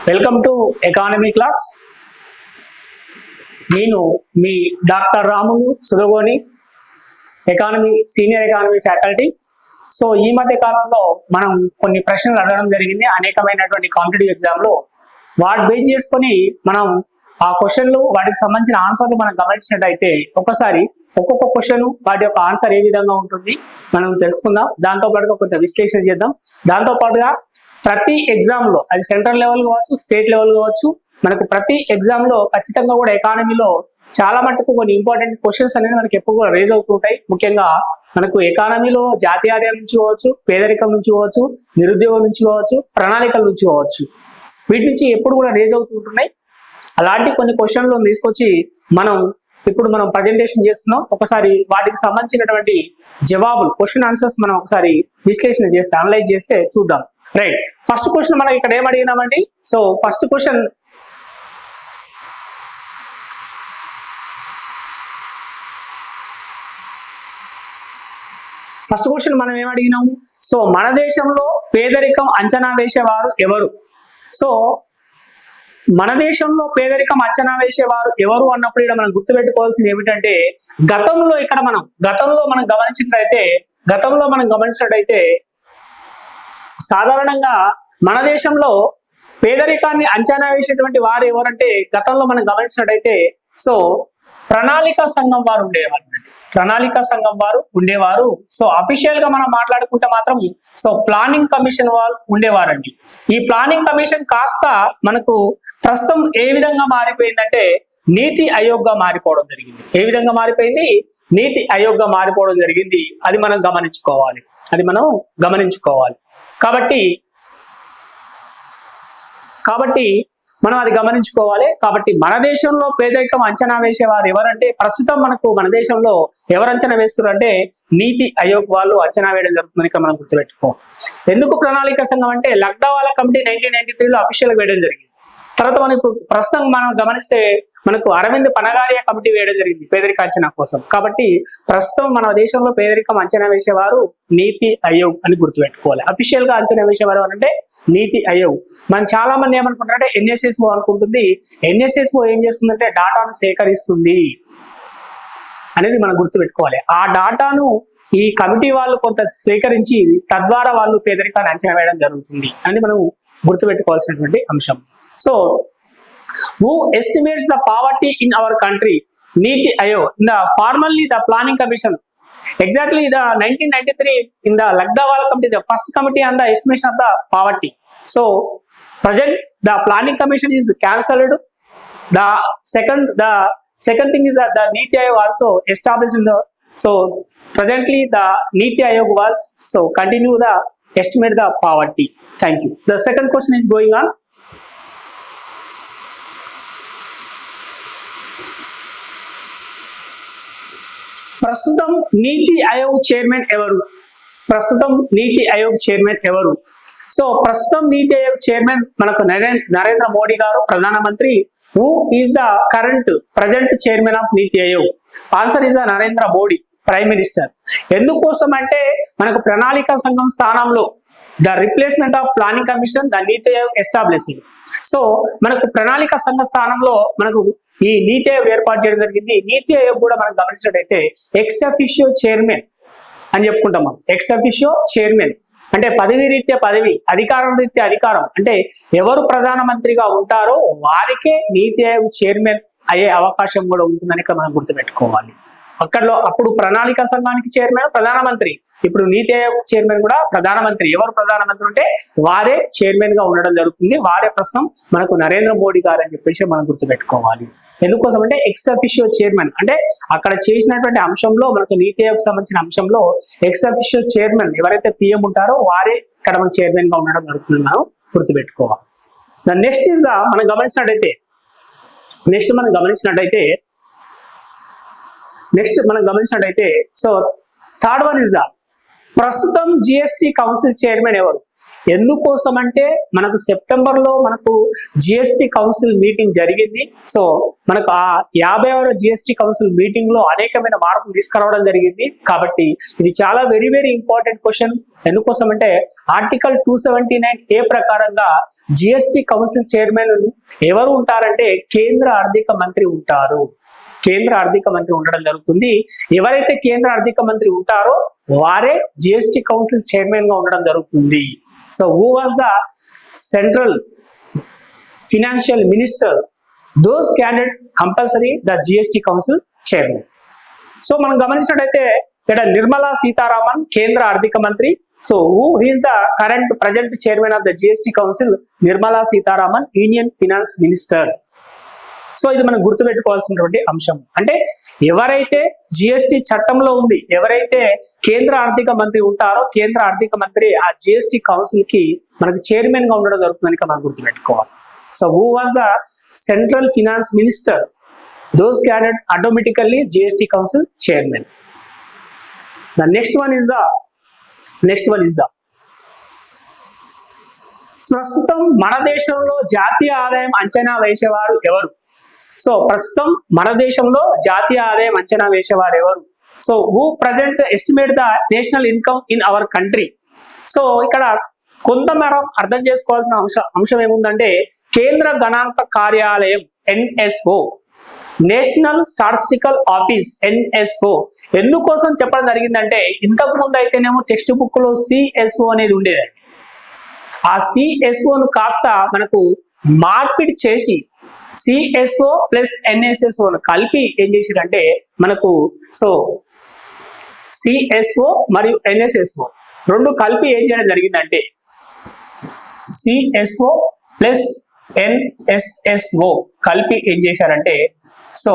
Welcome to economy class. నేను మీ doctor Ramulu Sudagoni, economy senior economy faculty. So ఈ మధ్య కాలంలో మనం కొన్ని ప్రశ్నలు అడగడం జరిగింది అనేకమైనటువంటి కాంపిటేటివ్ ఎగ్జామ్లో. వాటి బేస్ చేసుకొని మనం ఆ క్వశ్చన్లు, వాటికి సంబంధించిన ఆన్సర్లు మనం గమనించినట్టయితే ఒకసారి ఒక్కొక్క క్వశ్చన్ వాటి యొక్క ఆన్సర్ ఏ విధంగా ఉంటుంది మనం తెలుసుకుందాం. దాంతో పాటుగా కొంత విశ్లేషణ చేద్దాం. దాంతో పాటుగా ప్రతి ఎగ్జామ్ లో, అది సెంట్రల్ లెవెల్ కావచ్చు, స్టేట్ లెవెల్ కావచ్చు, మనకు ప్రతి ఎగ్జామ్ లో ఖచ్చితంగా కూడా ఎకానమీలో చాలా మటుకు కొన్ని ఇంపార్టెంట్ క్వశ్చన్స్ అనేది మనకి ఎప్పుడు కూడా రేజ్ అవుతుంటాయి. ముఖ్యంగా మనకు ఎకానమీలో జాతీయ ఆదాయం నుంచి కావచ్చు, పేదరికం నుంచి కావచ్చు, నిరుద్యోగం నుంచి కావచ్చు, ప్రణాళికల నుంచి కావచ్చు, వీటి నుంచి ఎప్పుడు కూడా రేజ్ అవుతుంటున్నాయి. అలాంటి కొన్ని క్వశ్చన్లు తీసుకొచ్చి ఇప్పుడు మనం ప్రజెంటేషన్ చేస్తున్నాం. ఒకసారి వాటికి సంబంధించినటువంటి జవాబులు, క్వశ్చన్ ఆన్సర్స్ మనం ఒకసారి విశ్లేషణ చేస్తే, అనలైజ్ చేస్తే చూద్దాం. రైట్, ఫస్ట్ క్వశ్చన్ మనం ఇక్కడ ఏం అడిగినామండి? సో ఫస్ట్ క్వశ్చన్ మనం ఏం అడిగినాము? సో మన దేశంలో పేదరికం అంచనా వేసేవారు ఎవరు? సో మన దేశంలో పేదరికం అంచనా వేసేవారు ఎవరు అన్నప్పుడు ఇక్కడ మనం గుర్తుపెట్టుకోవాల్సింది ఏమిటంటే, గతంలో మనం గమనించినట్టయితే సాధారణంగా మన దేశంలో పేదరికాన్ని అంచనా వేసేటువంటి వారు ఎవరంటే, గతంలో మనం గమనించినట్టయితే సో ప్రణాళిక సంఘం వారు ఉండేవారు. సో అఫీషియల్ గా మనం మాట్లాడుకుంటే మాత్రం సో ప్లానింగ్ కమిషన్ వాళ్ళు ఉండేవారండి. ఈ ప్లానింగ్ కమిషన్ కాస్త మనకు ప్రస్తుతం ఏ విధంగా మారిపోయిందంటే నీతి ఆయోగ్ గా మారిపోవడం జరిగింది. ఏ విధంగా మారిపోయింది? నీతి ఆయోగ్ గా మారిపోవడం జరిగింది. అది మనం గమనించుకోవాలి. కాబట్టి మన దేశంలో పేదరికం అంచనా వేసేవారు ఎవరంటే, ప్రస్తుతం మన దేశంలో ఎవరు అంచనా వేస్తున్నారు అంటే నీతి ఆయోగ్ వాళ్ళు అంచనా వేయడం జరుగుతుందని మనం గుర్తుపెట్టుకోవాలి. ఎందుకు ప్రణాళిక సంఘం అంటే, లక్డావాలా కమిటీ 1993లో అఫీషియల్ గా వేయడం జరిగింది. తర్వాత మనకు ప్రస్తుతం మనం గమనిస్తే మనకు అరవింద్ పనగారియా కమిటీ వేయడం జరిగింది పేదరిక అంచనా కోసం. కాబట్టి ప్రస్తుతం మన దేశంలో పేదరికం అంచనా వేసేవారు నీతి ఆయోగ్ అని గుర్తుపెట్టుకోవాలి. అఫీషియల్ గా అంచనా వేసేవారు అంటే నీతి ఆయోగ్. మనం చాలా మంది ఏమనుకుంటారంటే ఎన్ఎస్ఎస్ఓ అనుకుంటుంది. ఎన్ఎస్ఎస్ఓ ఏం చేస్తుందంటే డాటాను సేకరిస్తుంది అనేది మనం గుర్తుపెట్టుకోవాలి. ఆ డాటాను ఈ కమిటీ వాళ్ళు కొంత సేకరించి తద్వారా వాళ్ళు పేదరికాన్ని అంచనా వేయడం జరుగుతుంది అని మనం గుర్తుపెట్టుకోవాల్సినటువంటి అంశం. So, who estimates the poverty in our country? Niti Aayog. Formerly the Planning Commission. Exactly the 1993 in the Lagdawala Committee, the first committee on the estimation of the poverty. So, present the Planning Commission is cancelled. The second thing is that the Niti Aayog also established in the. So presently the Niti Aayog was continue the estimate the poverty. Thank you. The second question is going on. ప్రస్తుతం నీతి Aayog chairman ఎవరు? So ప్రస్తుతం నీతి Aayog chairman మనకు నరేంద్ర మోడీ గారు, ప్రధానమంత్రి. Who is the present chairman of NITI Aayog? Answer is the Narendra Modi, prime minister. ఎందుకోసం అంటే మనకు ప్రణాళిక సంఘం స్థానంలో the replacement of planning commission the NITI Aayog establishing. So మనకు ప్రణాళిక సంఘ స్థానంలో మనకు ఈ నీతి ఆయోగ్ ఏర్పాటు చేయడం జరిగింది. నీతి ఆయోగ్ కూడా మనం గమనించినట్టయితే ఎక్స్ అఫిషియో చైర్మన్ అని చెప్పుకుంటాం మనం. ఎక్స్ అఫిషియో చైర్మన్ అంటే పదవి రీత్యా పదవి, అధికారం రీత్యా అధికారం. అంటే ఎవరు ప్రధానమంత్రిగా ఉంటారో వారికే నీతి ఆయోగ్ చైర్మన్ అయ్యే అవకాశం కూడా ఉంటుందని ఇక్కడ మనం గుర్తుపెట్టుకోవాలి. అప్పుడు ప్రణాళిక సంఘానికి చైర్మన్ ప్రధానమంత్రి, ఇప్పుడు నీతి ఆయోగ్ చైర్మన్ కూడా ప్రధానమంత్రి. ఎవరు ప్రధానమంత్రి అంటే వారే చైర్మన్ గా ఉండడం జరుగుతుంది. వారే ప్రస్తుతం మనకు నరేంద్ర మోడీ గారు అని చెప్పేసి మనం గుర్తుపెట్టుకోవాలి. ఎందుకోసం అంటే ఎక్స్ అఫిషియో చైర్మన్ అంటే అక్కడ చేసినటువంటి అంశంలో మనకు నీతి ఆయోగ్ సంబంధించిన అంశంలో ఎక్స్ అఫిషియో చైర్మన్ ఎవరైతే పిఎం ఉంటారో వారే ఇక్కడ మనకు చైర్మన్ గా ఉండడం జరుగుతుంది మనం గుర్తుపెట్టుకోవాలి. నెక్స్ట్ మనం గమనించినట్టయితే so third one is the ప్రస్తుతం జిఎస్టి కౌన్సిల్ చైర్మన్ ఎవరు? ఎందుకోసం అంటే మనకు సెప్టెంబర్ లో మనకు జిఎస్టి కౌన్సిల్ మీటింగ్ జరిగింది. సో మనకు ఆ 50వ జిఎస్టి కౌన్సిల్ మీటింగ్ లో అనేకమైన మార్పులు తీసుకురావడం జరిగింది. కాబట్టి ఇది చాలా వెరీ వెరీ ఇంపార్టెంట్ క్వశ్చన్. ఎందుకోసం అంటే ఆర్టికల్ 279A ప్రకారంగా జిఎస్టి కౌన్సిల్ చైర్మన్ ఎవరు ఉంటారంటే కేంద్ర ఆర్థిక మంత్రి ఉంటారు. కేంద్ర ఆర్థిక మంత్రి ఉండడం జరుగుతుంది. ఎవరైతే కేంద్ర ఆర్థిక మంత్రి ఉంటారో వారే జిఎస్టి కౌన్సిల్ చైర్మన్ గా ఉండడం జరుగుతుంది. So who was the central financial minister? Those candidate compulsory the GST council chairman. So మనం గమనించినట్టయితే ఇక్కడ నిర్మలా సీతారామన్ కేంద్ర ఆర్థిక మంత్రి. So who is the current present chairman of the GST council? Nirmala Sitharaman, union finance minister. So ఇది మనం గుర్తుపెట్టుకోవాల్సినటువంటి అంశం. అంటే ఎవరైతే జిఎస్టి చట్టంలో ఉంది, ఎవరైతే కేంద్ర ఆర్థిక మంత్రి ఉంటారో కేంద్ర ఆర్థిక మంత్రి ఆ జిఎస్టి కౌన్సిల్ కి మనకు చైర్మన్ గా ఉండడం జరుగుతుందని మనం గుర్తుపెట్టుకోవాలి. So who was the central finance minister? Those candidate automatically GST council chairman. The next one is the ప్రస్తుతం మన దేశంలో జాతీయ ఆదాయం అంచనా వేసేవారు ఎవరు? సో ప్రస్తుతం మన దేశంలో జాతీయ ఆదాయం అంచనా వేసేవారు ఎవరు? So who present estimate the national income in our country? So ఇక్కడ కొంతమేర అర్థం చేసుకోవాల్సిన అంశం ఏముందంటే కేంద్ర గణాంక కార్యాలయం NSO, national statistical office NSO ఎందుకోసం చెప్పడం జరిగిందంటే ఇంతకు ముందు అయితేనేమో టెక్స్ట్ బుక్ లో CSO అనేది ఉండేది. ఆ CSOను కాస్త మనకు మార్పిడి చేసి CSO ప్లస్ NSSO కలిపి ఏం చేసిరంటే మనకు సో CSO మరియు NSSO రెండు కలిపి ఏం చేయడం జరిగిందంటే CSO ప్లస్ NSSO కలిపి ఏం చేశారంటే సో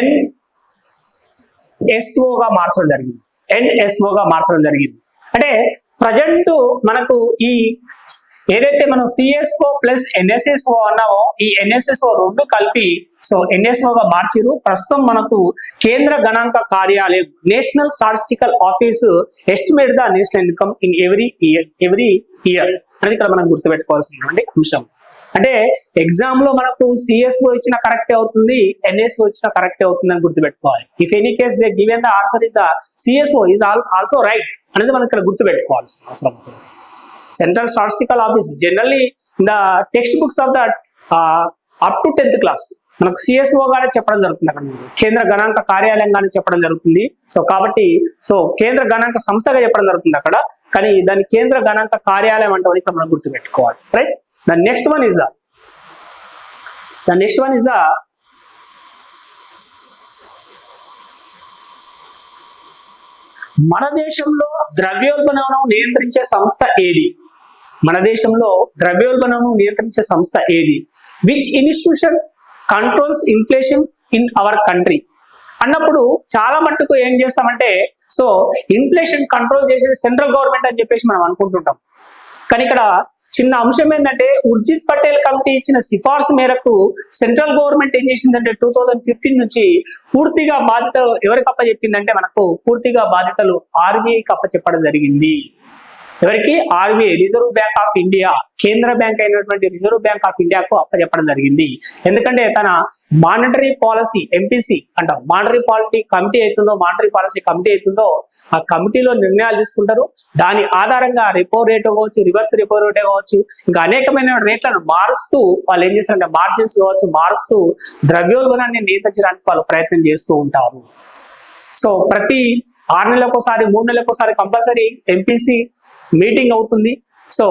NSO గా మార్చడం జరిగింది. NSO గా మార్చడం జరిగింది. అంటే ప్రజెంట్ మనకు ఈ ఏదైతే మనం CSO ప్లస్ NSSO అన్నామో ఈ NSSO రెండు కలిపి సో NSO గా మార్చిరు. ప్రస్తుతం మనకు కేంద్ర గణాంక కార్యాలయం national statistical office estimate the national income in every year అనేది ఇక్కడ మనం గుర్తుపెట్టుకోవాల్సినటువంటి అంశం. అంటే ఎగ్జామ్ లో మనకు CSO ఇచ్చిన కరెక్ట్ అవుతుంది, NSO ఇచ్చిన కరెక్ట్ అవుతుంది అని గుర్తుపెట్టుకోవాలి. If any case they given the answer is the CSO is also right అనేది మనం ఇక్కడ గుర్తుపెట్టుకోవాల్సిన అవసరం ఉంటుంది. Central Statistical Office generally in the textbooks of the up to 10th class మనకు CSO గానే చెప్పడం జరుగుతుంది. అక్కడ కేంద్ర గణాంక కార్యాలయం గానే చెప్పడం జరుగుతుంది. సో కాబట్టి సో కేంద్ర గణాంక సంస్థగా చెప్పడం జరుగుతుంది అక్కడ, కానీ దాని కేంద్ర గణాంక కార్యాలయం అంటే ఇక్కడ మనం గుర్తుపెట్టుకోవాలి. Right. The next one is మన దేశంలో ద్రవ్యోల్బణం నియంత్రించే సంస్థ ఏది? మన దేశంలో ద్రవ్యోల్బణం నియంత్రించే సంస్థ ఏది? Which institution controls inflation in our country అన్నప్పుడు చాలా మట్టుకు ఏం చేస్తామంటే సో ఇన్ఫ్లేషన్ కంట్రోల్ చేసేది సెంట్రల్ గవర్నమెంట్ అని చెప్పేసి మనం అనుకుంటుంటాం. కానీ ఇక్కడ చిన్న అంశం ఏంటంటే ఉర్జిత్ పటేల్ కమిటీ ఇచ్చిన సిఫార్సు మేరకు సెంట్రల్ గవర్నమెంట్ ఏం చేసిందంటే 2015 నుంచి పూర్తిగా బాధ్యతలు ఎవరికి అప్పచెప్పిందంటే మనకు పూర్తిగా బాధ్యతలు RBIకి అప్పచెప్పడం జరిగింది. ఎవరికి? RBI, reserve bank of India, కేంద్ర బ్యాంక్ అయినటువంటి రిజర్వ్ బ్యాంక్ ఆఫ్ ఇండియాకు అప్పచెప్పడం జరిగింది. ఎందుకంటే తన మానిటరీ పాలసీ MPC అంటాం, మానిటరీ పాలసీ కమిటీ అవుతుందో ఆ కమిటీలో నిర్ణయాలు తీసుకుంటారు. దాని ఆధారంగా రెపో రేట్ కావచ్చు, రివర్స్ రెపో రేట్ కావచ్చు, ఇంకా అనేకమైన రేట్లను మారుస్తూ వాళ్ళు ఏం చేస్తారంటే మార్జిన్స్ కావచ్చు మారుస్తూ ద్రవ్యోల్బణాన్ని నియంత్రించడానికి వాళ్ళు ప్రయత్నం చేస్తూ ఉంటారు. సో ప్రతి 6 నెలలకు ఒకసారి 3 నెలలకు ఒకసారి కంపల్సరీ MPC మీటింగ్ అవుతుంది. సో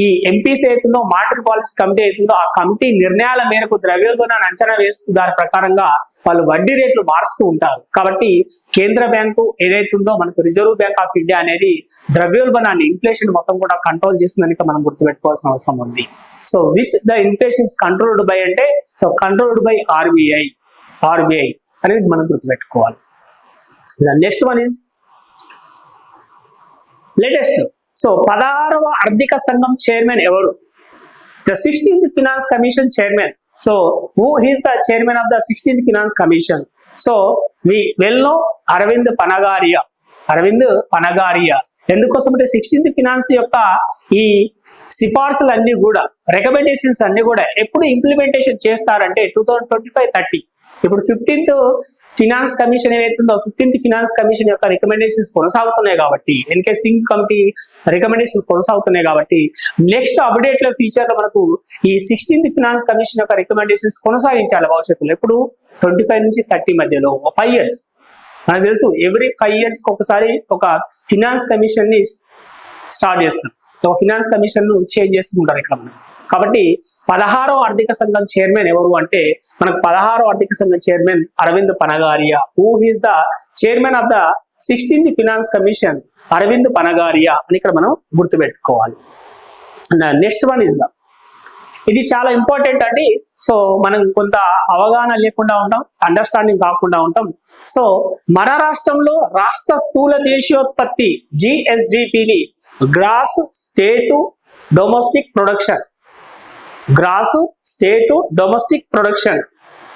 ఈ MPC అవుతుందో మానిటరీ పాలసీ కమిటీ అవుతుందో ఆ కమిటీ నిర్ణయాల మేరకు ద్రవ్యోల్బణాన్ని అంచనా వేస్తూ దాని ప్రకారంగా వాళ్ళు వడ్డీ రేట్లు మారుస్తూ ఉంటారు. కాబట్టి కేంద్ర బ్యాంకు ఏదైతుందో మనకు రిజర్వ్ బ్యాంక్ ఆఫ్ ఇండియా అనేది ద్రవ్యోల్బణాన్ని ఇన్ఫ్లేషన్ మొత్తం కూడా కంట్రోల్ చేస్తుందని మనం గుర్తుపెట్టుకోవాల్సిన అవసరం ఉంది. So which the inflation is controlled by అంటే సో కంట్రోల్డ్ బై RBI అనేది మనం గుర్తుపెట్టుకోవాలి. Next one is latest. So 16వ ఆర్థిక సంఘం చైర్మన్ ఎవరు? The 16th finance commission chairman. So who is the chairman of the 16th Finance Commission? So we well know Arvind Panagaria. Arvind Panagariya. ఎందుకోసం అంటే 16th finance యొక్క ఈ సిఫార్సులు అన్ని కూడా, రికమెండేషన్స్ అన్ని కూడా ఎప్పుడు ఇంప్లిమెంటేషన్ చేస్తారంటే 2025-30. ఇప్పుడు 15th ఫినాన్స్ కమిషన్ ఏవైతుందో 15th ఫినాన్స్ కమిషన్ యొక్క రికమెండేషన్స్ కొనసాగుతున్నాయి కాబట్టి, ఎన్కే సింగ్ కమిటీ రికమెండేషన్స్ కొనసాగుతున్నాయి కాబట్టి నెక్స్ట్ అప్డేట్ లో ఫ్యూచర్ లో మనకు ఈ 16th ఫినాన్స్ కమిషన్ యొక్క రికమెండేషన్స్ కొనసాగించాలి భవిష్యత్తులో. ఎప్పుడు 25 నుంచి 30 మధ్యలో 5 years. మనకు తెలుసు ఎవ్రీ 5 years ఒకసారి ఒక ఫినాన్స్ కమిషన్ ని స్టార్ట్ చేస్తాం, ఒక ఫినాన్స్ కమిషన్ ను చేంజ్ చేస్తుంటారు ఇక్కడ మనం. కాబట్టి 16వ ఆర్థిక సంఘం చైర్మన్ ఎవరు అంటే మనకు 16వ ఆర్థిక సంఘం chairman Arvind Panagariya. Who is the chairman of the 16th finance commission? Arvind Panagariya అని ఇక్కడ మనం గుర్తుపెట్టుకోవాలి. నెక్స్ట్ వన్ ఇస్ ద, ఇది చాలా ఇంపార్టెంట్ అండి. సో మనం కొంత అవగాహన లేకుండా ఉంటాం, అండర్స్టాండింగ్ కాకుండా ఉంటాం. సో మన రాష్ట్రంలో రాష్ట్ర స్థూల దేశీయోత్పత్తి జిఎస్డిపిని gross state domestic production, gross state domestic production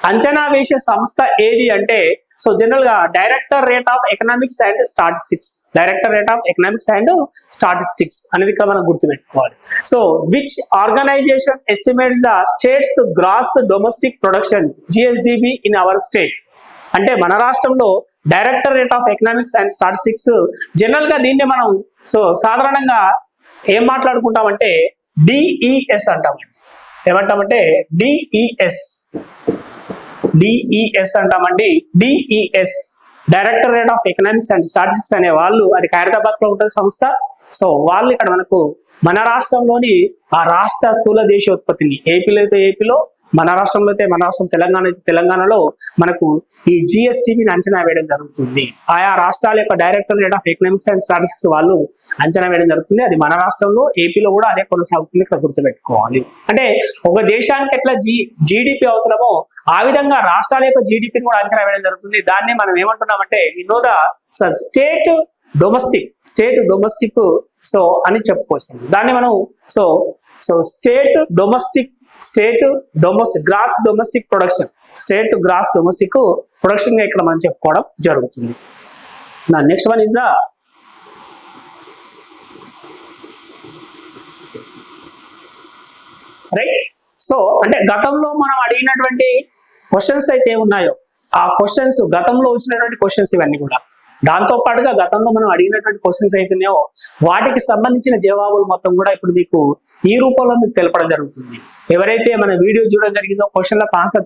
అంచనా వేసే సంస్థ ఏది అంటే, సో జనరల్ గా directorate of economics and statistics, directorate of economics and statistics అనేది ఇక్కడ మనం గుర్తుపెట్టుకోవాలి. So which organisation estimates the state's gross domestic production GSDP in our state? అంటే మన రాష్ట్రంలో directorate of economics and statistics, general గా దీన్ని మనం సో సాధారణంగా ఏం మాట్లాడుకుంటామంటే డిఈఎస్ అంటామండి. ఏమంటామంటే డిఈఎస్ అంటామండి. DES director rate of economics and statistics అనే వాళ్ళు, అది ఖైరతాబాద్ లో ఉంటుంది సంస్థ. సో వాళ్ళు ఇక్కడ మనకు మన రాష్ట్రంలోని ఆ రాష్ట్ర స్థూల దేశీయోత్పత్తిని, ఏపీలో అయితే ఏపీలో, మన రాష్ట్రంలో అయితే మన రాష్ట్రం, తెలంగాణ అయితే తెలంగాణలో మనకు ఈ జిఎస్టిని అంచనా వేయడం జరుగుతుంది. ఆయా రాష్ట్రాల యొక్క director rate of economics and statistics వాళ్ళు అంచనా వేయడం జరుగుతుంది. అది మన రాష్ట్రంలో, ఏపీలో కూడా అదే కొనసాగుతుంది. ఇక్కడ గుర్తుపెట్టుకోవాలి. అంటే ఒక దేశానికి ఎట్లా జీడిపి అవసరమో ఆ విధంగా రాష్ట్రాల యొక్క జీడిపిని కూడా అంచనా వేయడం జరుగుతుంది. దాన్ని మనం ఏమంటున్నామంటే వినోద స్టేట్ డొమెస్టిక్ సో అని చెప్పుకోవచ్చు. దాన్ని మనం state domestic gross domestic production, state gross domestic production గా ఇక్కడ మనం చెప్పుకోవడం జరుగుతుంది. నా next one is the right. So అంటే గతంలో మనం అడిగినటువంటి క్వశ్చన్స్ అయితే ఉన్నాయో ఆ క్వశ్చన్స్, గతంలో వచ్చినటువంటి క్వశ్చన్స్ ఇవన్నీ కూడా, దాంతో పాటుగా గతంలో మనం అడిగినటువంటి క్వశ్చన్స్ అయితేనేవో వాటికి సంబంధించిన జవాబులు మొత్తం కూడా ఇప్పుడు మీకు ఈ రూపంలో మీకు తెలపడం జరుగుతుంది. ఎవరైతే మన వీడియో చూడడం జరిగిందో క్వశ్చన్లకు ఆన్సర్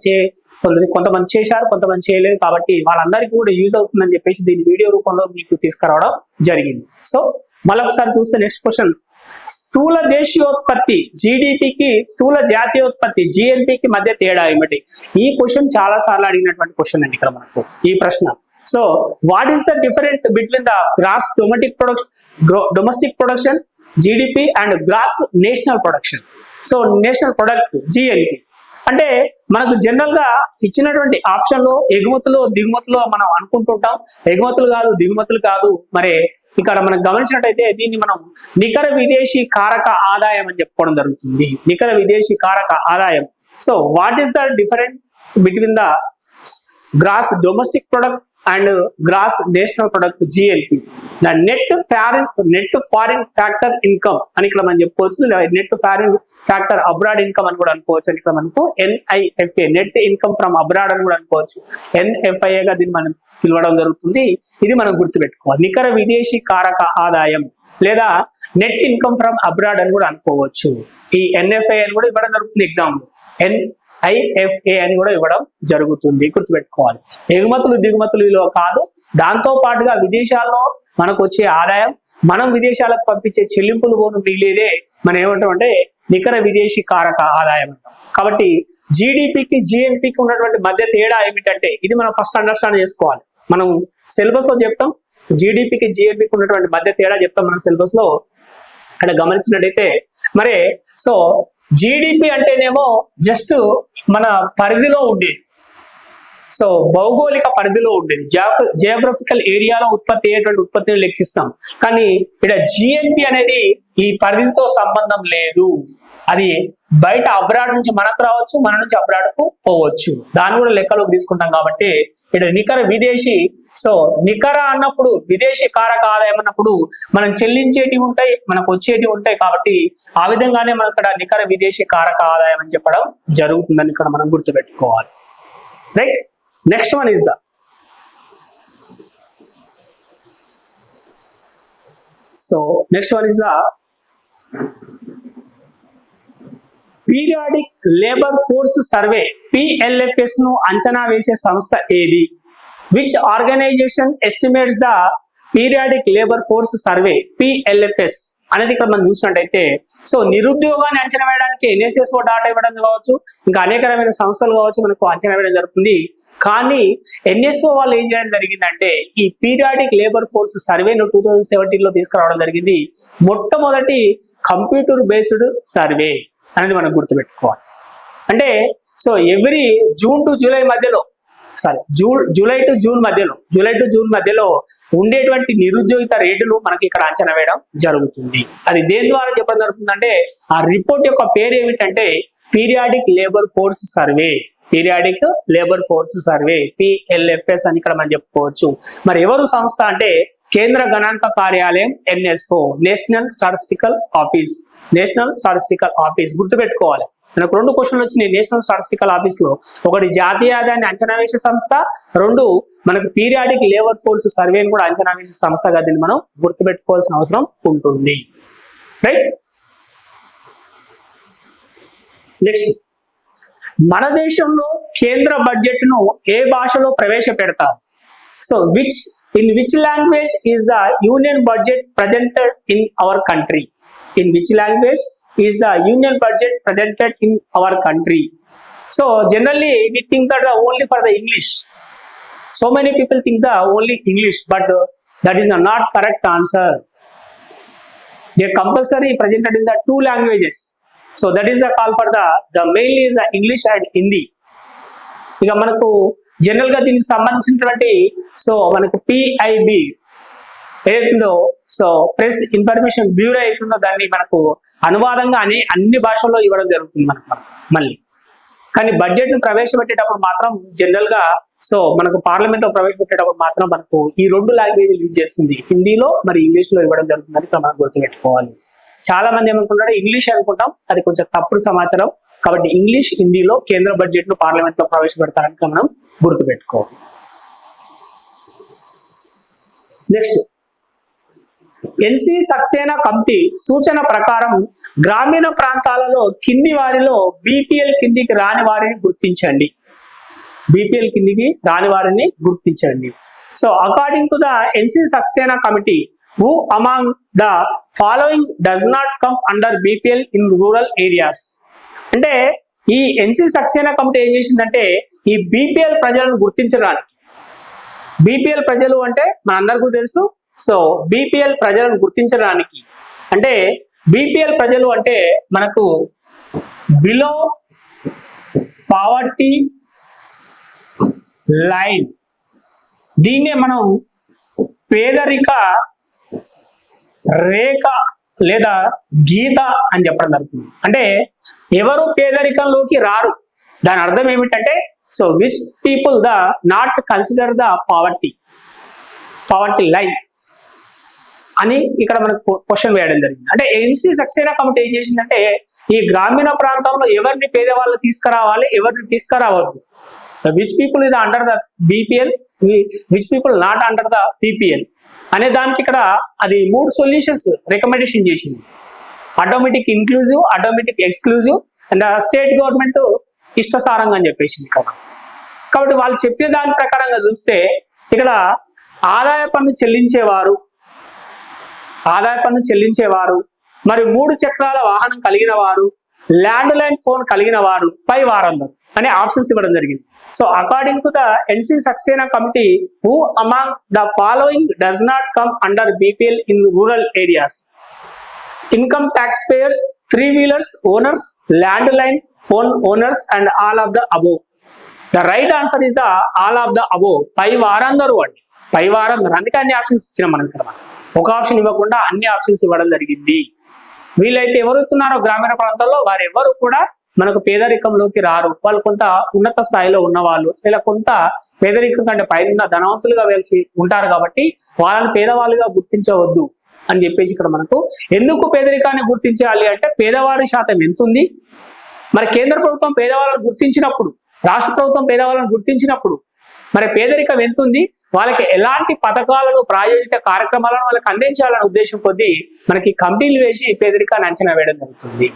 కొంతమంది చేశారు, కొంతమంది చేయలేదు. కాబట్టి వాళ్ళందరికీ కూడా యూజ్ అవుతుందని చెప్పేసి దీని వీడియో రూపంలో మీకు తీసుకురావడం జరిగింది. సో మళ్ళొకసారి చూస్తే నెక్స్ట్ క్వశ్చన్, స్థూల దేశీయోత్పత్తి జీడిపికి స్థూల జాతీయోత్పత్తి జిఎన్పికి మధ్య తేడా ఏమిటి? ఈ క్వశ్చన్ చాలా సార్లు అడిగినటువంటి క్వశ్చన్ అండి ఇక్కడ మనకు ఈ ప్రశ్న. So what is the different between the gross domestic production GDP and gross national production? So national product GNP అంటే మనకు జనరల్ గా ఇచ్చినటువంటి ఆప్షన్ లో ఎగుమతులు దిగుమతులు మనం అనుకుంటుంటాం. ఎగుమతులు కాదు, దిగుమతులు కాదు. మరి ఇక్కడ మనం గమనించినట్టయితే దీన్ని మనం నికర విదేశీ కారక ఆదాయం అని చెప్పుకోవడం జరుగుతుంది. నికర విదేశీ కారక ఆదాయం. So what is the difference between the gross domestic product and gross national product GNP? Net foreign factor income అని ఇక్కడ మనం చెప్పుకోవచ్చు. Net foreign factor abroad income అని కూడా అనుకోవచ్చు. ఇక్కడ మనకు NIFA net income from abroad అని కూడా అనుకోవచ్చు. NFIA గా దీన్ని మనం పిలవడం జరుగుతుంది. ఇది మనం గుర్తుపెట్టుకోవాలి. నికర విదేశీ కారక ఆదాయం లేదా నెట్ ఇన్కమ్ ఫ్రమ్ అబ్రాడ్ అని కూడా అనుకోవచ్చు. ఈ NFI అని కూడా ఇవ్వడం జరుగుతుంది ఎగ్జామ్ లో. NIFA అని కూడా ఇవ్వడం జరుగుతుంది, గుర్తుపెట్టుకోవాలి. ఎగుమతులు దిగుమతులు విలువ కాదు, దాంతో పాటుగా విదేశాల్లో మనకు వచ్చే ఆదాయం, మనం విదేశాలకు పంపించే చెల్లింపులు పోను మిగిలేదే మనం ఏమంటాం అంటే నికర విదేశీ కారక ఆదాయం అంటాం. కాబట్టి జీడిపికి జిఎన్పికి ఉన్నటువంటి మధ్య తేడా ఏమిటంటే ఇది మనం ఫస్ట్ అండర్స్టాండ్ చేసుకోవాలి. మనం సిలబస్ లో చెప్తాం జీడిపికి జిఎన్పికి ఉన్నటువంటి మధ్య తేడా చెప్తాం మనం సిలబస్ లో. అక్కడ గమనించినట్టయితే మరి సో జీడిపి అంటేనేమో జస్ట్ మన పరిధిలో ఉండేది. సో భౌగోళిక పరిధిలో ఉండేది, జియోగ్రఫికల్ ఏరియాలో ఉత్పత్తి అయ్యేటువంటి ఉత్పత్తిని లెక్కిస్తాం. కానీ ఇక్కడ జిఎన్పి అనేది ఈ పరిధితో సంబంధం లేదు. అది బయట అబ్రాడ్ నుంచి మనకు రావచ్చు, మన నుంచి అబ్రాడ్కు పోవచ్చు, దాన్ని కూడా లెక్కలోకి తీసుకుంటాం. కాబట్టి ఇక్కడ నికర విదేశీ, సో నికర అన్నప్పుడు విదేశీ కారక ఆదాయం అన్నప్పుడు మనం చెల్లించేటివి ఉంటాయి, మనకు వచ్చేటివి ఉంటాయి. కాబట్టి ఆ విధంగానే మనం ఇక్కడ నికర విదేశీ కారక ఆదాయం అని చెప్పడం జరుగుతుందని ఇక్కడ మనం గుర్తుపెట్టుకోవాలి. Right. Next one is the periodic labour force survey, PLFS ను అంచనా వేసే సంస్థ ఏది? Which organisation estimates the periodic labour force survey, PLFS అనేది ఇక్కడ మనం చూసినట్టయితే, సో నిరుద్యోగాన్ని అంచనా వేయడానికి NSSO డాటా ఇవ్వడం కావచ్చు, ఇంకా అనేక రకమైన సంస్థలు కావచ్చు మనకు అంచనా వేయడం జరుగుతుంది. కానీ NSO వాళ్ళు ఏం చేయడం జరిగిందంటే ఈ పీరియాడిక్ లేబర్ ఫోర్స్ సర్వేను 2017 లో తీసుకురావడం జరిగింది. మొట్టమొదటి కంప్యూటర్ బేస్డ్ సర్వే అనేది మనం గుర్తుపెట్టుకోవాలి. అంటే so every June to July మధ్యలో, జూలై టు జూన్ మధ్యలో ఉండేటువంటి నిరుద్యోగిత రేటును మనకి ఇక్కడ అంచనా వేయడం జరుగుతుంది. అది దేని ద్వారా చెప్పడం జరుగుతుందంటే ఆ రిపోర్ట్ యొక్క పేరు ఏమిటంటే periodic labour force survey, PLFS అని ఇక్కడ మనం చెప్పుకోవచ్చు. మరి ఎవరు సంస్థ అంటే కేంద్ర గణాంక కార్యాలయం, NSO, నేషనల్ స్టాటిస్టికల్ ఆఫీస్. గుర్తుపెట్టుకోవాలి, మనకు 2 క్వశ్చన్లు వచ్చినాయి నేషనల్ స్టాటిస్టికల్ ఆఫీస్ లో. ఒకటి జాతీయ ఆదాయాన్ని అంచనా వేసే సంస్థ, 2 మనకు పీరియాడిక్ లేబర్ ఫోర్స్ సర్వేని కూడా అంచనా వేసే సంస్థగా దీన్ని మనం గుర్తుపెట్టుకోవాల్సిన అవసరం ఉంటుంది. రైట్. నెక్స్ట్, మన దేశంలో కేంద్ర బడ్జెట్ ను ఏ భాషలో ప్రవేశపెడతారు? So in which language is the union budget presented in our country? Is the union budget presented in our country? So generally we think that only for the English. So many people think the only English, but that is not correct answer. They are compulsory presented in the 2 languages. So that is the call for the mainly is the English and Hindi. ఇక మనకు general గా దీనికి సంబంధించినటువంటి so మనకు PIB ఏదైతుందో, so press information bureau అవుతుందో దాన్ని మనకు అనువాదంగా అన్ని భాషల్లో ఇవ్వడం జరుగుతుంది మనకు మళ్ళీ. కానీ బడ్జెట్ ను ప్రవేశపెట్టేటప్పుడు మాత్రం జనరల్ గా సో మనకు పార్లమెంట్ లో ప్రవేశపెట్టేటప్పుడు మాత్రం మనకు ఈ 2 లాంగ్వేజ్లు యూజ్ చేస్తుంది, హిందీలో మరి ఇంగ్లీష్ లో ఇవ్వడం జరుగుతుందని ఇక్కడ మనం గుర్తుపెట్టుకోవాలి. చాలా మంది ఏమనుకుంటారు ఇంగ్లీష్ అనుకుంటాం, అది కొంచెం తప్పుడు సమాచారం. కాబట్టి ఇంగ్లీష్, హిందీలో కేంద్ర బడ్జెట్ ను పార్లమెంట్ లో ప్రవేశపెడతారని మనం గుర్తుపెట్టుకోవాలి. నెక్స్ట్, NC సక్సేనా కమిటీ సూచన ప్రకారం గ్రామీణ ప్రాంతాలలో కింది వారిలో BPL కిందికి రాని వారిని గుర్తించండి. So according to the NC Saxena committee, who among the following does not come under BPL in rural areas? అంటే ఈ NC సక్సేనా కమిటీ ఏం చేసిందంటే ఈ BPL ప్రజలను గుర్తించడానికి, BPL ప్రజలు అంటే మనందరికీ తెలుసు. సో BPL ప్రజలను గుర్తించడానికి అంటే BPL ప్రజలు అంటే మనకు బిలో పావర్టీ లైన్, దీన్నే మనం పేదరిక రేఖ లేదా గీత అని చెప్పడం జరుగుతుంది. అంటే ఎవరు పేదరికంలోకి రారు, దాని అర్థం ఏమిటంటే so which people the not consider the poverty line అని ఇక్కడ మనకు క్వశ్చన్ వేయడం జరిగింది. అంటే NC సక్సేనా కమిటీ ఏం చేసిందంటే ఈ గ్రామీణ ప్రాంతంలో ఎవరిని పేదవాళ్ళు తీసుకురావాలి, ఎవరిని తీసుకురావద్దు, విచ్ పీపుల్ ఇది under the BPL, which people not under the BPL అనే దానికి ఇక్కడ అది 3 సొల్యూషన్స్ రికమెండేషన్ చేసింది. Automatic inclusive, automatic exclusive and state government ఇష్టసారంగా అని చెప్పేసింది ఇక్కడ. కాబట్టి వాళ్ళు చెప్పిన దాని ప్రకారంగా చూస్తే ఇక్కడ ఆదాయ పన్ను చెల్లించేవారు మరియు 3 చక్రాల వాహనం కలిగిన వారు, ల్యాండ్ లైన్ ఫోన్ కలిగిన వారు పై వారందరూ అనే ఆప్షన్స్ ఇవ్వడం జరిగింది. So according to the NC Saxena committee, who among the following does not come under BPL in rural areas? Income taxpayers, 3-wheelers owners, land line phone owners and all of the above. The right answer is the all of the above. పై వారందరూ అండి, పై వారందరూ. అందుకే అన్ని options ఇచ్చినాం మనం ఇక్కడ. ఒక ఆప్షన్ ఇవ్వకుండా అన్ని ఆప్షన్స్ ఇవ్వడం జరిగింది. వీళ్ళైతే ఎవరుతున్నారో గ్రామీణ ప్రాంతాల్లో వారు ఎవరు కూడా మనకు పేదరికంలోకి రారు. వాళ్ళు కొంత ఉన్నత స్థాయిలో ఉన్నవాళ్ళు, ఇలా కొంత పేదరికం కంటే పైన ధనవంతులుగా వెలిసి ఉంటారు కాబట్టి వాళ్ళని పేదవాళ్ళుగా గుర్తించవద్దు అని చెప్పేసి ఇక్కడ మనకు. ఎందుకు పేదరికాన్ని గుర్తించాలి అంటే పేదవాడి శాతం ఎంత ఉంది, మరి కేంద్ర ప్రభుత్వం పేదవాళ్ళని గుర్తించినప్పుడు, రాష్ట్ర ప్రభుత్వం పేదవాళ్ళని గుర్తించినప్పుడు మరి పేదరికం ఎంత ఉంది, వాళ్ళకి ఎలాంటి పథకాలను ప్రాయోజిత కార్యక్రమాలను వాళ్ళకి అందించాలనే ఉద్దేశం కొద్దీ మనకి కమిటీలు వేసి పేదరికాన్ని అంచనా వేయడం జరుగుతుంది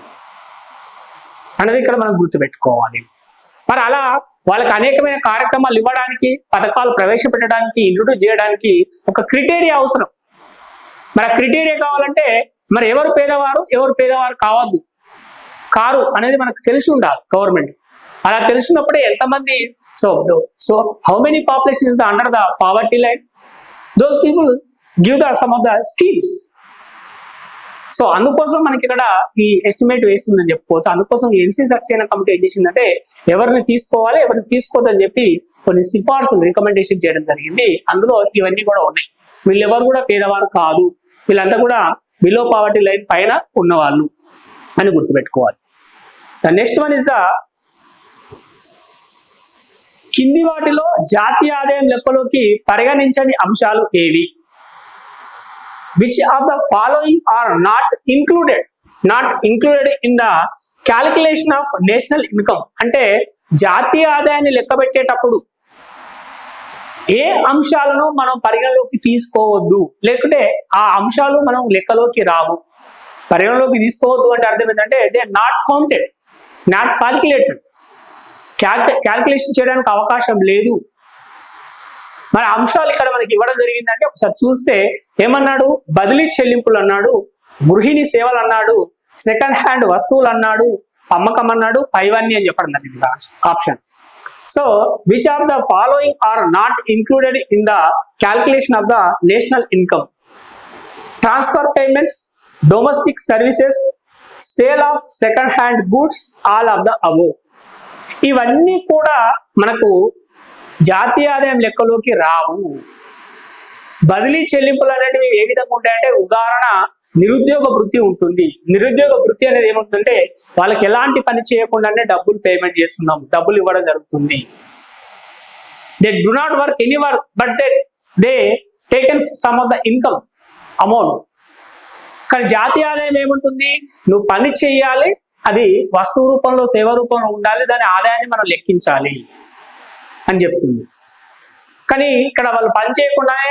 అనేది ఇక్కడ మనం గుర్తుపెట్టుకోవాలి. మరి అలా వాళ్ళకి అనేకమైన కార్యక్రమాలు ఇవ్వడానికి, పథకాలు ప్రవేశపెట్టడానికి, ఇంట్రొడ్యూస్ చేయడానికి ఒక క్రిటేరియా అవసరం. మరి ఆ క్రిటేరియా కావాలంటే మరి ఎవరు పేదవారు కావద్దు కారు అనేది మనకు తెలిసి ఉండాలి గవర్నమెంట్. అలా తెలిసినప్పుడే ఎంతమంది, so how many population is the under the poverty line, those people give the sum of the schemes. So అందుకోసం మనకి ఇక్కడ ఈ ఎస్టిమేట్ వేస్తుందని చెప్పుకోవచ్చు. అందుకోసం ఎన్సీ సక్సేనా కమిటీ ఏం చేసిందంటే ఎవరిని తీసుకోవాలి, ఎవరిని తీసుకోవద్దని చెప్పి కొన్ని సిఫార్సులు రికమెండేషన్ చేయడం జరిగింది. అందులో ఇవన్నీ కూడా ఉన్నాయి. వీళ్ళెవరు కూడా పేదవారు కాదు, వీళ్ళంతా కూడా బిలో పావర్టీ లైన్ పైన ఉన్నవాళ్ళు అని గుర్తుపెట్టుకోవాలి. The next one is the కింది వాటిలో జాతీయ ఆదాయం లెక్కలోకి పరిగణించని అంశాలు ఏవి? Which of the following are not included in the calculation of national income? అంటే జాతీయ ఆదాయాన్ని లెక్క పెట్టేటప్పుడు ఏ అంశాలను మనం పరిగణలోకి తీసుకోవద్దు, లేకుంటే ఆ అంశాలు మనం లెక్కలోకి రావు. పరిగణలోకి తీసుకోవద్దు అంటే అర్థం ఏంటంటే they are not counted, not calculated, calculation చేయడానికి అవకాశం లేదు. మరి అంశాలు ఇక్కడ మనకి ఇవ్వడం జరిగిందంటే ఒకసారి చూస్తే ఏమన్నాడు, బదిలీ చెల్లింపులు అన్నాడు, గృహిణి సేవలు అన్నాడు, సెకండ్ హ్యాండ్ వస్తువులు అన్నాడు, అమ్మకం అన్నాడు, పైవన్నీ అని చెప్పడం జరిగింది option. So which of the following are not included in the calculation of the national income? Transfer payments, domestic services, sale of second hand goods, all of the above. ఇవన్నీ కూడా మనకు జాతీయ ఆదాయం లెక్కలోకి రావు. బదిలీ చెల్లింపులు అనేటివి ఏ విధంగా ఉంటాయంటే, ఉదాహరణ నిరుద్యోగ వృత్తి ఉంటుంది. నిరుద్యోగ వృత్తి అనేది ఏముంటుందంటే వాళ్ళకి ఎలాంటి పని చేయకుండానే డబ్బులు పేమెంట్ చేస్తున్నాం, డబ్బులు ఇవ్వడం జరుగుతుంది. They do not work any work but they taken some of the income amount. కానీ జాతీయ ఆదాయం ఏముంటుంది, నువ్వు పని చేయాలి, అది వస్తువు రూపంలో సేవ రూపంలో ఉండాలి, దాని ఆదాయాన్ని మనం లెక్కించాలి అని చెప్తుంది. కానీ ఇక్కడ వాళ్ళు పని చేయకుండానే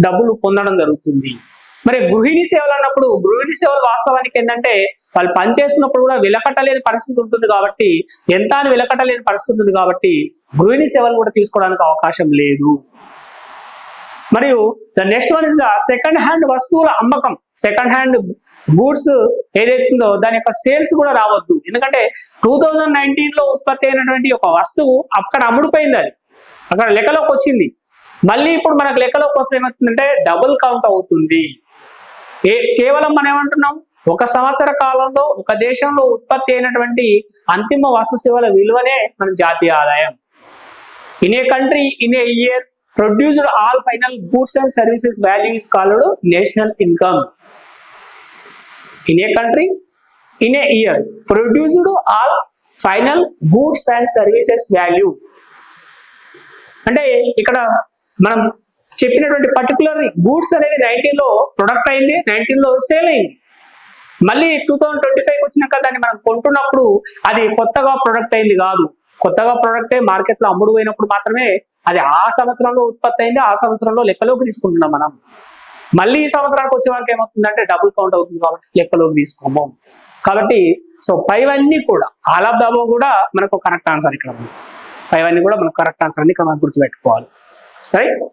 డబ్బులు పొందడం జరుగుతుంది. మరి గృహిణి సేవలు అన్నప్పుడు గృహిణి సేవలు వాస్తవానికి ఏంటంటే వాళ్ళు పని చేస్తున్నప్పుడు కూడా వెలకట్టలేని పరిస్థితి ఉంటుంది కాబట్టి, ఎంత అని వెలకట్టలేని పరిస్థితి ఉంటుంది కాబట్టి గృహిణి సేవలు కూడా తీసుకోవడానికి అవకాశం లేదు. మరియు the next one is the second hand వస్తువుల అమ్మకం. సెకండ్ హ్యాండ్ గూడ్స్ ఏదైతుందో దాని యొక్క సేల్స్ కూడా రావద్దు. ఎందుకంటే 2019లో ఉత్పత్తి అయినటువంటి ఒక వస్తువు అక్కడ అమ్ముడుపోయింది, అది అక్కడ లెక్కలోకి వచ్చింది. మళ్ళీ ఇప్పుడు మనకు లెక్కలోకి వస్తే ఏమవుతుందంటే డబుల్ కౌంట్ అవుతుంది. కేవలం మనం ఏమంటున్నాం, ఒక సంవత్సర కాలంలో ఒక దేశంలో ఉత్పత్తి అయినటువంటి అంతిమ వస్తు సేవల విలువనే మన జాతీయ ఆదాయం. In a country in a year produced all final goods and services value is called national income. In a country in a year produced all final goods and services value. అంటే ఇక్కడ మనం చెప్పినటువంటి పర్టికులర్ గూడ్స్ అనేది 19లో product అయింది, 19లో sale అయింది. మళ్ళీ 2025 వచ్చినాక దాన్ని మనం కొంటున్నప్పుడు అది కొత్తగా ప్రొడక్ట్ అయింది కాదు. కొత్తగా ప్రొడక్ట్ మార్కెట్లో అమ్ముడు పోయినప్పుడు మాత్రమే అది ఆ సంవత్సరంలో ఉత్పత్తి అయింది, ఆ సంవత్సరంలో లెక్కలోకి తీసుకుంటున్నాం మనం. మళ్ళీ ఈ సంవత్సరానికి వచ్చే వరకు ఏమవుతుందంటే డబుల్ కౌంట్ అవుతుంది కాబట్టి లెక్కలోకి తీసుకోము. కాబట్టి సో పైవన్నీ కూడా ఆల్ ఆఫ్ ద అబోవ్ కూడా మనకు కరెక్ట్ ఆన్సర్. ఇక్కడ పైవన్నీ కూడా మనకు కరెక్ట్ ఆన్సర్ అని ఇక్కడ మనం గుర్తుపెట్టుకోవాలి. Right.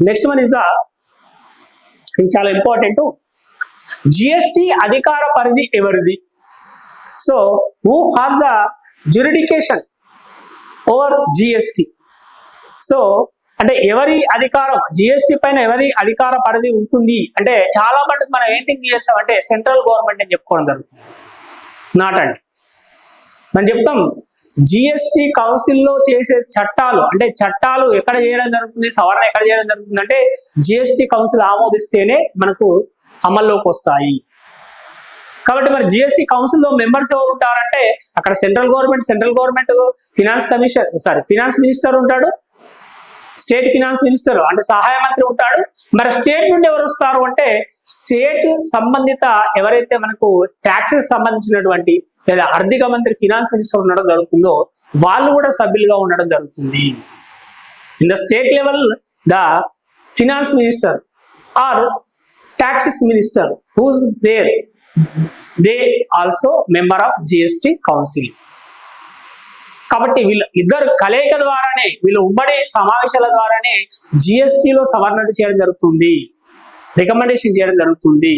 Next one is the, ఇది చాలా ఇంపార్టెంట్, జిఎస్టి అధికార పరిధి ఎవరిది? So who has the jurisdiction over GST? So అంటే ఎవరి అధికారం, జిఎస్టి పైన ఎవరి అధికార పరిధి ఉంటుంది అంటే చాలా మటుకు మనం ఏం థింక్ చేస్తామంటే సెంట్రల్ గవర్నమెంట్ అని చెప్పుకోవడం జరుగుతుంది. నాట్ అండి, మనం చెప్తాం జిఎస్టి కౌన్సిల్ లో చేసే చట్టాలు, అంటే చట్టాలు ఎక్కడ చేయడం జరుగుతుంది, సవరణ ఎక్కడ చేయడం జరుగుతుంది అంటే జిఎస్టి కౌన్సిల్ ఆమోదిస్తేనే మనకు అమల్లోకి వస్తాయి. కాబట్టి మరి జిఎస్టి కౌన్సిల్ లో మెంబర్స్ ఎవరు ఉంటారంటే అక్కడ సెంట్రల్ గవర్నమెంట్ ఫినాన్స్ మినిస్టర్ ఉంటాడు, స్టేట్ ఫినాన్స్ మినిస్టర్ అంటే సహాయ మంత్రి ఉంటాడు. మరి స్టేట్ నుండి ఎవరు వస్తారు అంటే స్టేట్ సంబంధిత ఎవరైతే మనకు ట్యాక్సెస్ సంబంధించినటువంటి లేదా ఆర్థిక మంత్రి ఫినాన్స్ మినిస్టర్ ఉండడం జరుగుతుందో వాళ్ళు కూడా సభ్యులుగా ఉండడం జరుగుతుంది. In the state level the finance minister or taxes minister who's there, they also member of GST council. కాబట్టి వీళ్ళు ఇద్దరు కలయిక ద్వారానే, వీళ్ళు ఉమ్మడి సమావేశాల ద్వారానే జిఎస్టిలో సవరణ చేయడం జరుగుతుంది, రికమెండేషన్ చేయడం జరుగుతుంది,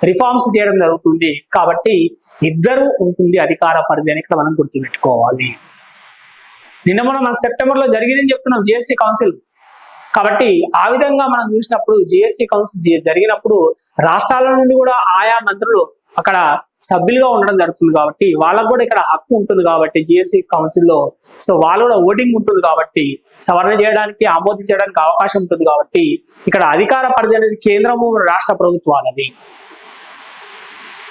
రిఫార్మ్స్ చేయడం జరుగుతుంది. కాబట్టి ఇద్దరు ఉంటుంది అధికార పరిధి అని ఇక్కడ మనం గుర్తుపెట్టుకోవాలి. నిన్న మనకు సెప్టెంబర్ లో జరిగిందని చెప్తున్నాం జిఎస్టి కౌన్సిల్. కాబట్టి ఆ విధంగా మనం చూసినప్పుడు జిఎస్టి కౌన్సిల్ జరిగినప్పుడు రాష్ట్రాల నుండి కూడా ఆయా మంత్రులు అక్కడ సభ్యులుగా ఉండడం జరుగుతుంది. కాబట్టి వాళ్ళకు కూడా ఇక్కడ హక్కు ఉంటుంది కాబట్టి జిఎస్టి కౌన్సిల్లో, సో వాళ్ళు కూడా ఓటింగ్ ఉంటుంది కాబట్టి సవరణ చేయడానికి ఆమోదించడానికి అవకాశం ఉంటుంది. కాబట్టి ఇక్కడ అధికార పరిధి అనేది కేంద్రము రాష్ట్ర ప్రభుత్వాలది.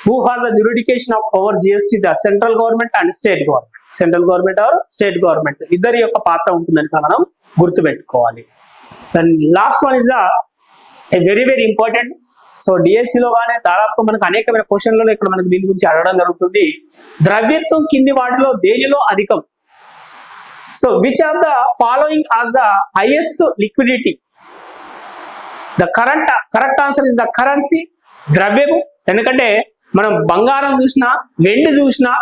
Who has the jurisdiction of over GST the central government and state government, central government or state government ఇద్దరి యొక్క పాత్ర ఉంటుందని మనం గుర్తుపెట్టుకోవాలి. And last one is the very very important. So డిఎస్సిలో కానీ దాదాపు మనకు అనేకమైన క్వశ్చన్లలో ఇక్కడ మనకు దీని గురించి అడగడం జరుగుతుంది. ద్రవ్యత్వం కింది వాటిలో దేనిలో అధికం? So which are the following as the highest liquidity? The correct answer is the currency, ద్రవ్యము. ఎందుకంటే మనం బంగారం చూసినా వెండి చూసినా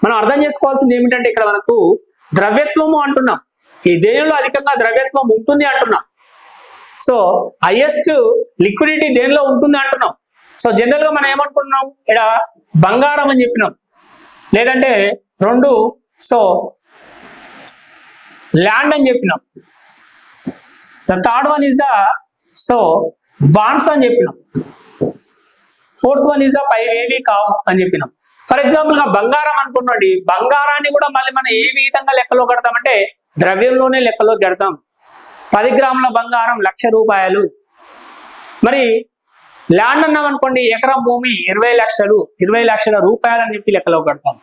మనం అర్థం చేసుకోవాల్సింది ఏమిటంటే ఇక్కడ మనకు ద్రవ్యత్వము అంటున్నాం, ఈ దేనిలో అధికంగా ద్రవ్యత్వం ఉంటుంది అంటున్నాం. సో హైయెస్ట్ లిక్విడిటీ దేనిలో ఉంటుంది అంటున్నాం. సో జనరల్ గా మనం ఏమనుకుంటున్నాం, ఇక్కడ బంగారం అని చెప్పినాం, లేదంటే రెండు సో ల్యాండ్ అని చెప్పినాం. The third one is the so bonds అని చెప్పినాం. ఫోర్త్ వన్ ఇస్ ద ఏవి కావు అని చెప్పినాం. ఫర్ ఎగ్జాంపుల్ గా బంగారం అనుకున్నాండి, బంగారాన్ని కూడా మళ్ళీ మనం ఏ విధంగా లెక్కలో కడతామంటే ద్రవ్యంలోనే లెక్కలో కడతాం. 10 గ్రాముల బంగారం 1,00,000 రూపాయలు. మరి ల్యాండ్ అన్నాం అనుకోండి, ఎకరం భూమి 20 లక్షలు, 20 లక్షల రూపాయలు అని చెప్పి లెక్కలో కడతాం.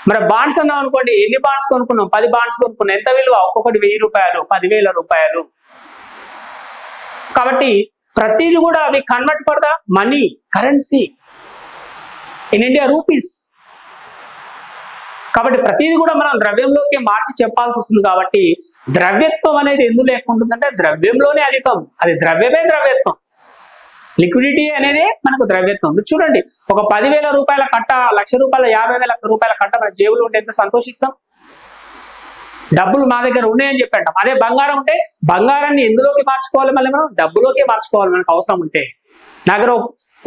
మరి బాండ్స్ అన్నాం అనుకోండి, ఎన్ని బాండ్స్ కొనుక్కున్నాం? 10 బాండ్స్ కొనుక్కున్నాం. ఎంత విలువ? ఒక్కొక్కటి 1000 రూపాయలు, 10,000 రూపాయలు. కాబట్టి ప్రతిది కూడా అవి convert for the money, currency in India rupees. కాబట్టి ప్రతిది కూడా మనం ద్రవ్యంలోకి మార్చి చెప్పాల్సి వస్తుంది. కాబట్టి ద్రవ్యత్వం అనేది ఎందుకు లేకుంటుందంటే ద్రవ్యంలోనే అధికం, అది ద్రవ్యమే ద్రవ్యత్వం. లిక్విడిటీ అనేది మనకు ద్రవ్యత్వం. చూడండి, ఒక 10,000 రూపాయల కట్ట, 1,00,000 రూపాయల, 50,000 రూపాయల కట్ట మన జేబులో ఉంటే ఎంత సంతోషిస్తాం. డబ్బులు మా దగ్గర ఉన్నాయని చెప్పంటాం. అదే బంగారం ఉంటే బంగారాన్ని ఎందులోకి మార్చుకోవాలి? మళ్ళీ మనం డబ్బులోకి మార్చుకోవాలి మనకు అవసరం ఉంటే. నా దగ్గర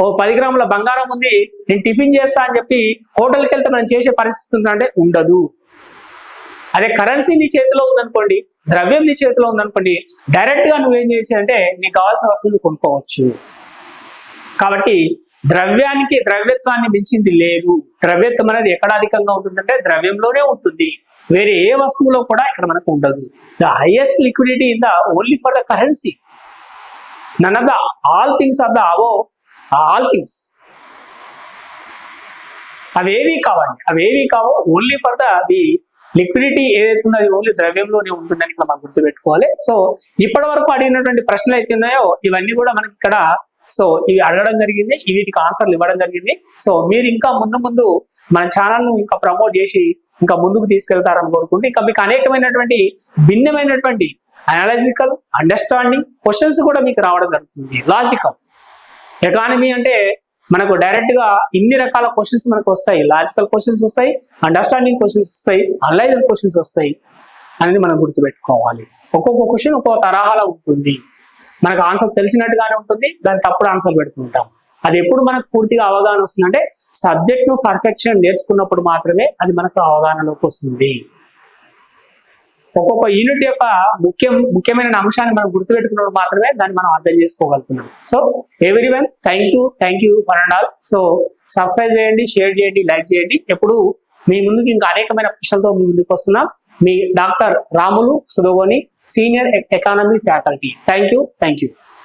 ఓ 10 గ్రాముల బంగారం ఉంది, నేను టిఫిన్ చేస్తా అని చెప్పి హోటల్కి వెళ్తే మనం చేసే పరిస్థితి ఉందంటే ఉండదు. అదే కరెన్సీ నీ చేతిలో ఉందనుకోండి, ద్రవ్యం నీ చేతిలో ఉందనుకోండి, డైరెక్ట్ గా నువ్వేం చేసావంటే నీకు కావాల్సిన వస్తువులు కొనుక్కోవచ్చు. కాబట్టి ద్రవ్యానికి ద్రవ్యత్వాన్ని మించింది లేదు. ద్రవ్యత్వం అనేది ఎక్కడ అధికంగా ఉంటుందంటే ద్రవ్యంలోనే ఉంటుంది, వేరే ఏ వస్తువులో కూడా ఇక్కడ మనకు ఉండదు. The highest liquidity in the only for the currency. None of the all things of the above all things. అవేవి కావు, ఓన్లీ ఫర్ ది లిక్విడిటీ ఏదైతే ఉందో అది ఓన్లీ ద్రవ్యంలోనే ఉంటుందని ఇక్కడ మనం గుర్తుపెట్టుకోవాలి. సో ఇప్పటి వరకు అడిగినటువంటి ప్రశ్నలు అయితే ఉన్నాయో ఇవన్నీ కూడా మనకి ఇక్కడ సో ఇవి అడగడం జరిగింది, వీటికి ఆన్సర్లు ఇవ్వడం జరిగింది. సో మీరు ఇంకా ముందు మన ఛానల్ ను ఇంకా ప్రమోట్ చేసి ఇంకా ముందుకు తీసుకెళ్తారని కోరుకుంటూ, ఇంకా మీకు అనేకమైనటువంటి భిన్నమైనటువంటి అనలజికల్ అండర్స్టాండింగ్ క్వశ్చన్స్ కూడా మీకు రావడం జరుగుతుంది. లాజికల్ ఎకానమీ అంటే మనకు డైరెక్ట్ గా ఇన్ని రకాల క్వశ్చన్స్ మనకు వస్తాయి. లాజికల్ క్వశ్చన్స్ వస్తాయి, అండర్స్టాండింగ్ క్వశ్చన్స్ వస్తాయి, అనలైజర్ క్వశ్చన్స్ వస్తాయి అనేది మనం గుర్తుపెట్టుకోవాలి. ఒక్కొక్క క్వశ్చన్ ఒక్కొక్క తరహాలో ఉంటుంది. మనకు ఆన్సర్ తెలిసినట్టుగానే ఉంటుంది, దాని తప్పుడు ఆన్సర్ పెడుతుంటాం. అది ఎప్పుడు మనకు పూర్తిగా అవగాహన వస్తుందంటే సబ్జెక్ట్ ను పర్ఫెక్షన్ నేర్చుకున్నప్పుడు మాత్రమే అది మనకు అవగాహనలోకి వస్తుంది. ఒక్కొక్క యూనిట్ యొక్క ముఖ్యమైన అంశాన్ని మనం గుర్తుపెట్టుకున్నప్పుడు మాత్రమే దాన్ని మనం అర్థం చేసుకోగలుగుతున్నాం. So everyone, thank you one and all. So subscribe చేయండి, షేర్ చేయండి, లైక్ చేయండి. ఎప్పుడు మీ ముందుకు ఇంకా అనేకమైన ప్రశ్నలతో మీ ముందుకు వస్తున్నాం. మీ doctor Ramulu Sudogoni, senior economy faculty. Thank you.